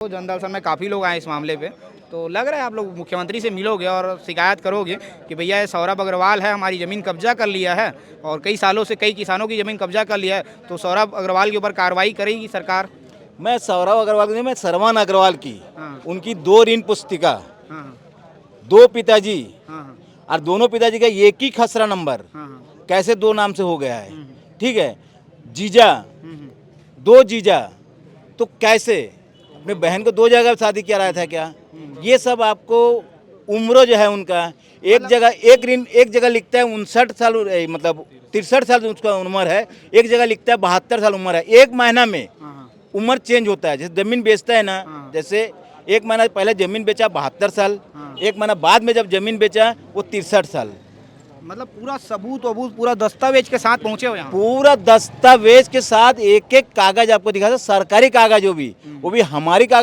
तो जनदल सर में काफ़ी लोग आए इस मामले पे, तो लग रहा है आप लोग मुख्यमंत्री से मिलोगे और शिकायत करोगे कि भैया ये सौरभ अग्रवाल है, हमारी ज़मीन कब्जा कर लिया है और कई सालों से कई किसानों की ज़मीन कब्जा कर लिया है, तो सौरभ अग्रवाल के ऊपर कार्रवाई करेगी सरकार। मैं सौरभ अग्रवाल की नहीं, मैं सरवन अग्रवाल की हाँ उनकी 2 ऋण पुस्तिका, हाँ 2 पिताजी हाँ हाँ और दोनों पिताजी का एक ही खसरा नंबर हाँ हाँ कैसे 2 नाम से हो गया है। हम्म, ठीक है, जीजा, हम्म, 2 जीजा, तो कैसे अपने बहन को 2 जगह शादी किया रहा था क्या? ये सब आपको उम्र जो है उनका एक जगह लिखता है 59 साल, मतलब 63 साल उसका उम्र है, एक जगह लिखता है 72 साल उम्र है। एक महीना में हाँ हाँ उम्र चेंज होता है। जैसे ज़मीन बेचता है ना, हाँ। जैसे एक महीना पहले ज़मीन बेचा 72 साल, हाँ। एक महीना बाद में जब ज़मीन बेचा वो 63 साल। मतलब पूरा सबूत वबूत पूरा दस्तावेज के साथ पहुँचे हो यहाँ। पूरा दस्तावेज के साथ एक एक कागज आपको दिखा, सरकारी कागज वो भी हमारी कागज